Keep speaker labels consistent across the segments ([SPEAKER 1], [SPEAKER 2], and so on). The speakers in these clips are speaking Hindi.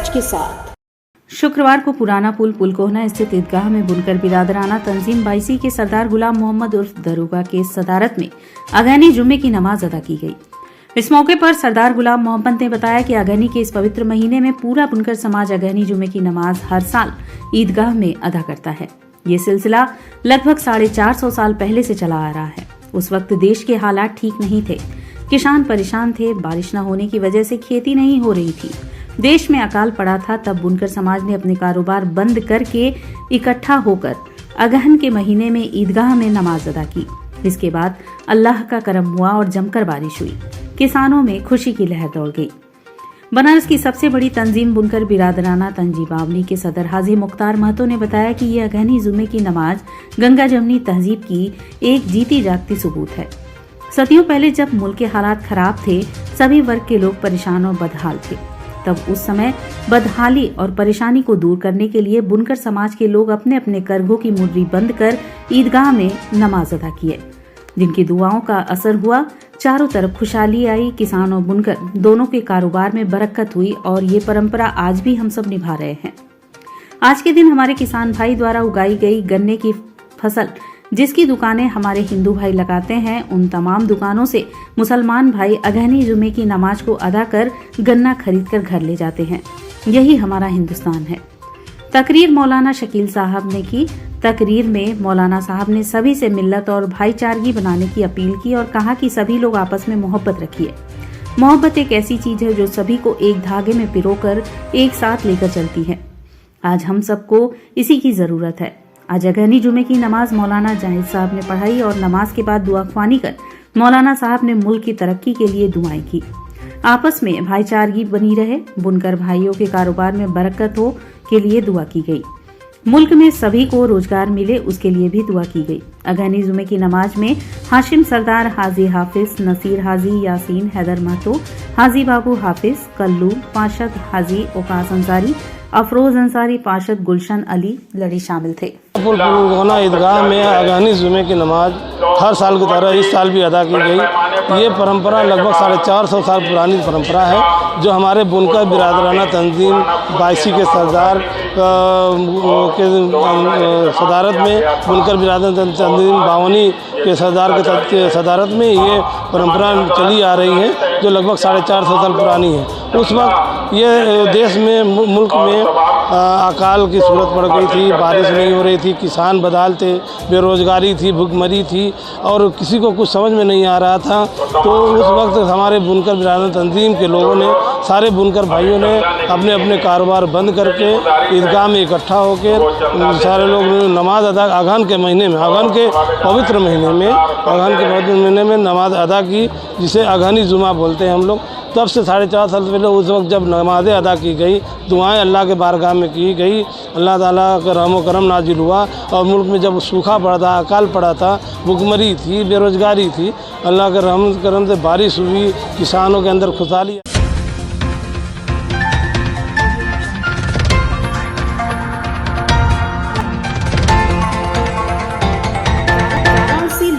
[SPEAKER 1] सच के साथ।
[SPEAKER 2] शुक्रवार को पुराना पुल कोहना स्थित ईदगाह में बुनकर बिरादराना तंजीम बाईसी के सरदार गुलाम मोहम्मद उर्फ दरोगा के सदारत में अगहनी जुम्मे की नमाज अदा की गई। इस मौके पर सरदार गुलाम मोहम्मद ने बताया कि अगहनी के इस पवित्र महीने में पूरा बुनकर समाज अगहनी जुम्मे की नमाज हर साल ईदगाह में अदा करता है। ये सिलसिला लगभग 450 साल पहले से चला आ रहा है। उस वक्त देश के हालात ठीक नहीं थे, किसान परेशान थे, बारिश न होने की वजह से खेती नहीं हो रही थी, देश में अकाल पड़ा था। तब बुनकर समाज ने अपने कारोबार बंद करके इकट्ठा होकर अगहन के महीने में ईदगाह में नमाज अदा की। इसके बाद अल्लाह का करम हुआ और जमकर बारिश हुई। किसानों में खुशी की लहर दौड़ गई। बनारस की सबसे बड़ी तंजीम बुनकर बिरादराना तंजीम बावनी के सदर हाजी मुख्तार महतो ने बताया कि ये अगहनी जुम्मे की नमाज गंगा जमनी तहजीब की एक जीती जागती सबूत है। सदियों पहले जब मुल्क के हालात खराब थे, सभी वर्ग के लोग परेशान और बदहाल थे। तब उस समय बदहाली और परेशानी को दूर करने के लिए बुनकर समाज के लोग अपने अपने करघों की मुर्री बंद कर ईदगाह में नमाज अदा किए, जिनकी दुआओं का असर हुआ। चारों तरफ खुशहाली आई। किसान और बुनकर दोनों के कारोबार में बरकत हुई और ये परंपरा आज भी हम सब निभा रहे हैं। आज के दिन हमारे किसान भाई द्वारा उगाई गई गन्ने की फसल, जिसकी दुकानें हमारे हिंदू भाई लगाते हैं, उन तमाम दुकानों से मुसलमान भाई अगहनी जुमे की नमाज को अदा कर गन्ना खरीद कर घर ले जाते हैं। यही हमारा हिंदुस्तान है। तकरीर मौलाना शकील साहब ने की। तकरीर में मौलाना साहब ने सभी से मिल्लत और भाईचारगी बनाने की अपील की और कहा कि सभी लोग आपस में मोहब्बत रखिए। मोहब्बत एक ऐसी चीज है जो सभी को एक धागे में पिरोकर एक साथ लेकर चलती है। आज हम सबको इसी की जरूरत है। आज अगहनी जुमे की नमाज मौलाना जाहिद साहब ने पढ़ाई और नमाज के बाद दुआ ख्वानी कर मौलाना साहब ने मुल्क की तरक्की के लिए दुआएं की। आपस में भाईचारगी बनी रहे, बुनकर भाइयों के कारोबार में बरकत हो के लिए दुआ की गई। मुल्क में सभी को रोजगार मिले, उसके लिए भी दुआ की गई। अगहनी जुमे की नमाज में हाशिम सरदार, हाजी हाफिज, नसीर हाजी, यासीन हैदर महतो, हाजी बाबू हाफिज, कल्लू पार्षद हाजी ओकास अंसारी, अफरोज अंसारी, पार्षद गुलशन अली लड़ी शामिल थे।
[SPEAKER 3] पुलकोहना ईदगाह में अगहनी जुमे की नमाज हर साल की तरह इस साल भी अदा की गई। ये परंपरा लगभग 450 साल पुरानी परंपरा है, जो हमारे बुनकर बिरादराना तंजीम बाईसी के सरदार के सदारत में, बुनकर बिरादराना तंजीम बावनी के सरदार के सदारत में ये परंपरा चली आ रही है, जो लगभग 450 साल पुरानी है। उस वक्त ये देश में, मुल्क में अकाल की सूरत पड़ गई थी, बारिश नहीं हो रही थी, किसान बदहाल थे, बेरोजगारी थी, भुखमरी थी और किसी को कुछ समझ में नहीं आ रहा था। तो उस वक्त हमारे बुनकर बिरादराना तंजीम के लोगों ने, सारे बुनकर भाइयों ने अपने अपने कारोबार बंद करके ईदगाह में इकट्ठा होकर सारे लोग नमाज अदा अगहन के महीने में, अगहन के पवित्र महीने में नमाज अदा की, जिसे अगहनी जुमा बोलते हैं हम लोग। तब से 450 साल पहले उस वक्त जब नमाज़ें अदा की गई, दुआएं अल्लाह के बारगाह में की गई, अल्लाह ताला का रहमो करम नाजिल हुआ और मुल्क में जब सूखा पड़ा था, अकाल पड़ा था, भुखमरी थी, बेरोजगारी थी, अल्लाह के रहम करम से बारिश हुई, किसानों के अंदर खुशहाली।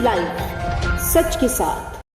[SPEAKER 1] लाइव सच के साथ।